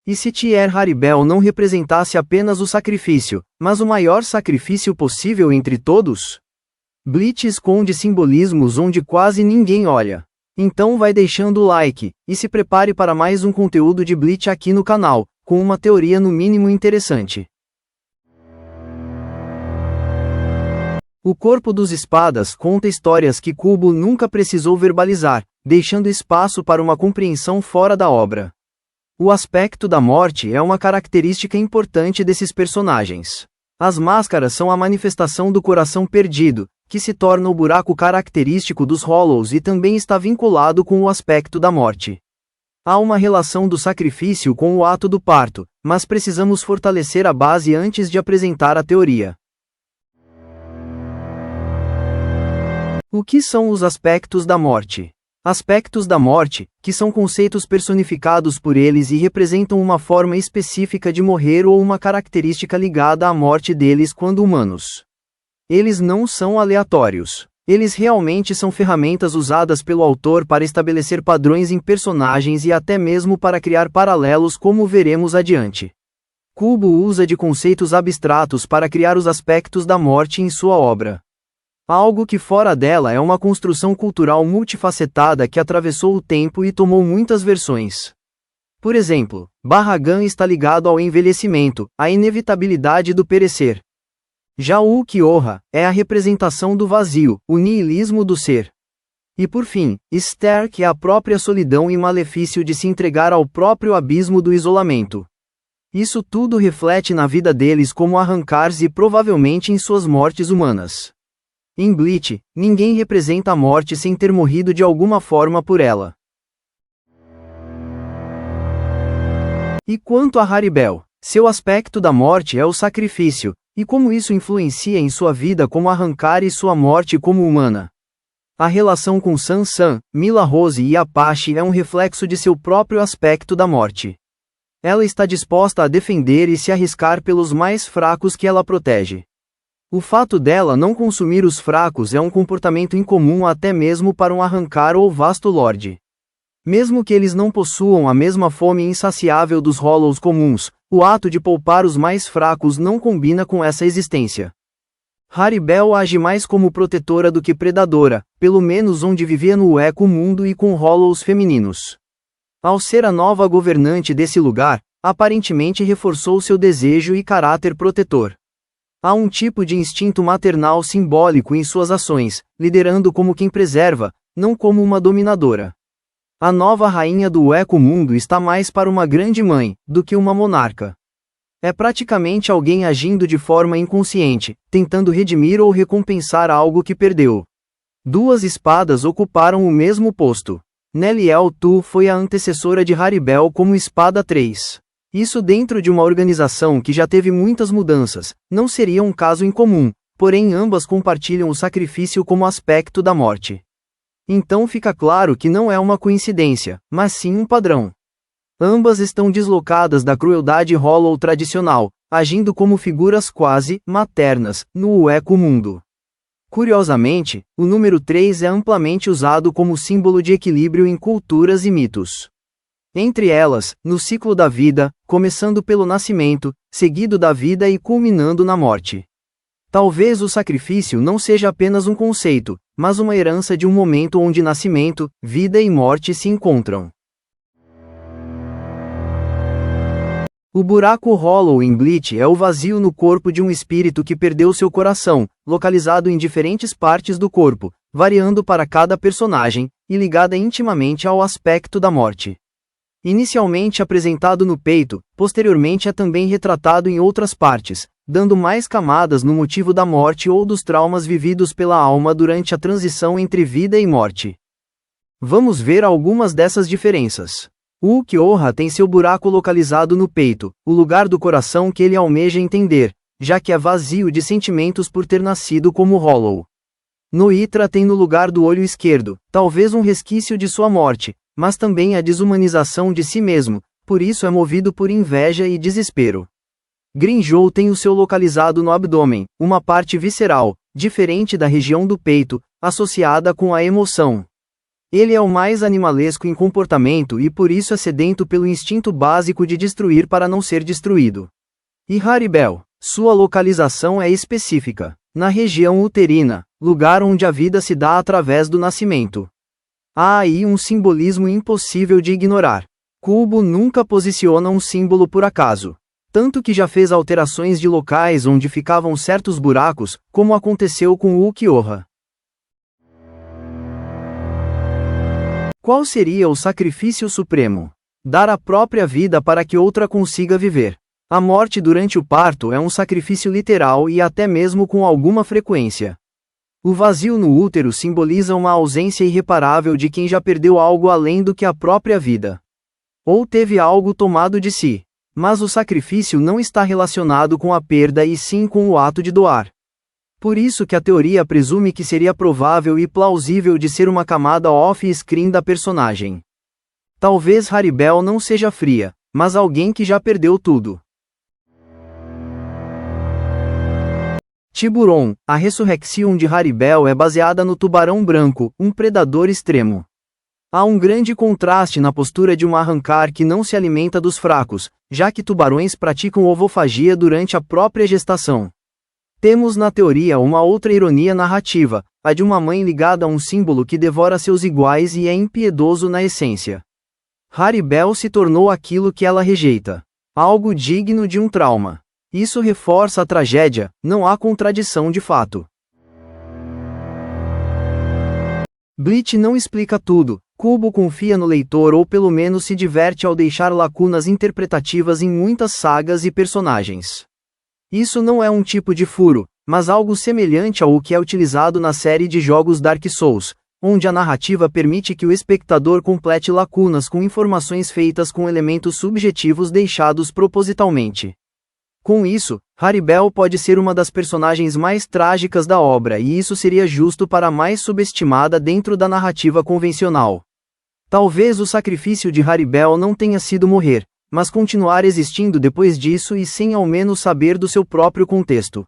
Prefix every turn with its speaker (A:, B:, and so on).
A: E se Tier Haribel não representasse apenas o sacrifício, mas o maior sacrifício possível entre todos? Bleach esconde simbolismos onde quase ninguém olha. Então vai deixando o like, e se prepare para mais um conteúdo de Bleach aqui no canal, com uma teoria no mínimo interessante. O corpo dos espadas conta histórias que Kubo nunca precisou verbalizar, deixando espaço para uma compreensão fora da obra. O aspecto da morte é uma característica importante desses personagens. As máscaras são a manifestação do coração perdido, que se torna o buraco característico dos Hollows e também está vinculado com o aspecto da morte. Há uma relação do sacrifício com o ato do parto, mas precisamos fortalecer a base antes de apresentar a teoria. O que são os aspectos da morte? Aspectos da morte, que são conceitos personificados por eles e representam uma forma específica de morrer ou uma característica ligada à morte deles quando humanos. Eles não são aleatórios. Eles realmente são ferramentas usadas pelo autor para estabelecer padrões em personagens e até mesmo para criar paralelos, como veremos adiante. Kubo usa de conceitos abstratos para criar os aspectos da morte em sua obra. Algo que fora dela é uma construção cultural multifacetada que atravessou o tempo e tomou muitas versões. Por exemplo, Bahagan está ligado ao envelhecimento, à inevitabilidade do perecer. Já o Ukiyo-ha é a representação do vazio, o niilismo do ser. E por fim, Sterk é a própria solidão e malefício de se entregar ao próprio abismo do isolamento. Isso tudo reflete na vida deles como arrancar-se e provavelmente em suas mortes humanas. Em Bleach, ninguém representa a morte sem ter morrido de alguma forma por ela. E quanto a Haribel, seu aspecto da morte é o sacrifício, e como isso influencia em sua vida como arrancar e sua morte como humana. A relação com San-san, Mila Rose e Apache é um reflexo de seu próprio aspecto da morte. Ela está disposta a defender e se arriscar pelos mais fracos que ela protege. O fato dela não consumir os fracos é um comportamento incomum até mesmo para um arrancar ou vasto lorde. Mesmo que eles não possuam a mesma fome insaciável dos Hollows comuns, o ato de poupar os mais fracos não combina com essa existência. Haribel age mais como protetora do que predadora, pelo menos onde vivia no Eco Mundo e com Hollows femininos. Ao ser a nova governante desse lugar, aparentemente reforçou seu desejo e caráter protetor. Há um tipo de instinto maternal simbólico em suas ações, liderando como quem preserva, não como uma dominadora. A nova rainha do Eco Mundo está mais para uma grande mãe, do que uma monarca. É praticamente alguém agindo de forma inconsciente, tentando redimir ou recompensar algo que perdeu. Duas espadas ocuparam o mesmo posto. Neliel Tu foi a antecessora de Haribel como Espada 3. Isso dentro de uma organização que já teve muitas mudanças, não seria um caso incomum, porém ambas compartilham o sacrifício como aspecto da morte. Então fica claro que não é uma coincidência, mas sim um padrão. Ambas estão deslocadas da crueldade Hollow tradicional, agindo como figuras quase maternas no Eco Mundo. Curiosamente, o número 3 é amplamente usado como símbolo de equilíbrio em culturas e mitos. Entre elas, no ciclo da vida, começando pelo nascimento, seguido da vida e culminando na morte. Talvez o sacrifício não seja apenas um conceito, mas uma herança de um momento onde nascimento, vida e morte se encontram. O buraco Hollow em Bleach é o vazio no corpo de um espírito que perdeu seu coração, localizado em diferentes partes do corpo, variando para cada personagem, e ligada intimamente ao aspecto da morte. Inicialmente apresentado no peito, posteriormente é também retratado em outras partes, dando mais camadas no motivo da morte ou dos traumas vividos pela alma durante a transição entre vida e morte. Vamos ver algumas dessas diferenças. O Ukiyo-ha tem seu buraco localizado no peito, o lugar do coração que ele almeja entender, já que é vazio de sentimentos por ter nascido como Hollow. Noitra tem no lugar do olho esquerdo, talvez um resquício de sua morte, mas também a desumanização de si mesmo, por isso é movido por inveja e desespero. Grimmjow tem o seu localizado no abdômen, uma parte visceral, diferente da região do peito, associada com a emoção. Ele é o mais animalesco em comportamento e por isso é sedento pelo instinto básico de destruir para não ser destruído. E Haribel, sua localização é específica, na região uterina, lugar onde a vida se dá através do nascimento. Há aí um simbolismo impossível de ignorar. Kubo nunca posiciona um símbolo por acaso. Tanto que já fez alterações de locais onde ficavam certos buracos, como aconteceu com o Ukiyoha. Qual seria o sacrifício supremo? Dar a própria vida para que outra consiga viver. A morte durante o parto é um sacrifício literal e até mesmo com alguma frequência. O vazio no útero simboliza uma ausência irreparável de quem já perdeu algo além do que a própria vida. Ou teve algo tomado de si. Mas o sacrifício não está relacionado com a perda e sim com o ato de doar. Por isso que a teoria presume que seria provável e plausível de ser uma camada off-screen da personagem. Talvez Haribel não seja fria, mas alguém que já perdeu tudo. Tiburon, a ressurreição de Haribel é baseada no tubarão branco, um predador extremo. Há um grande contraste na postura de um arrancar que não se alimenta dos fracos, já que tubarões praticam ovofagia durante a própria gestação. Temos na teoria uma outra ironia narrativa, a de uma mãe ligada a um símbolo que devora seus iguais e é impiedoso na essência. Haribel se tornou aquilo que ela rejeita. Algo digno de um trauma. Isso reforça a tragédia, não há contradição de fato. Bleach não explica tudo, Kubo confia no leitor ou pelo menos se diverte ao deixar lacunas interpretativas em muitas sagas e personagens. Isso não é um tipo de furo, mas algo semelhante ao que é utilizado na série de jogos Dark Souls, onde a narrativa permite que o espectador complete lacunas com informações feitas com elementos subjetivos deixados propositalmente. Com isso, Haribel pode ser uma das personagens mais trágicas da obra e isso seria justo para a mais subestimada dentro da narrativa convencional. Talvez o sacrifício de Haribel não tenha sido morrer, mas continuar existindo depois disso e sem ao menos saber do seu próprio contexto.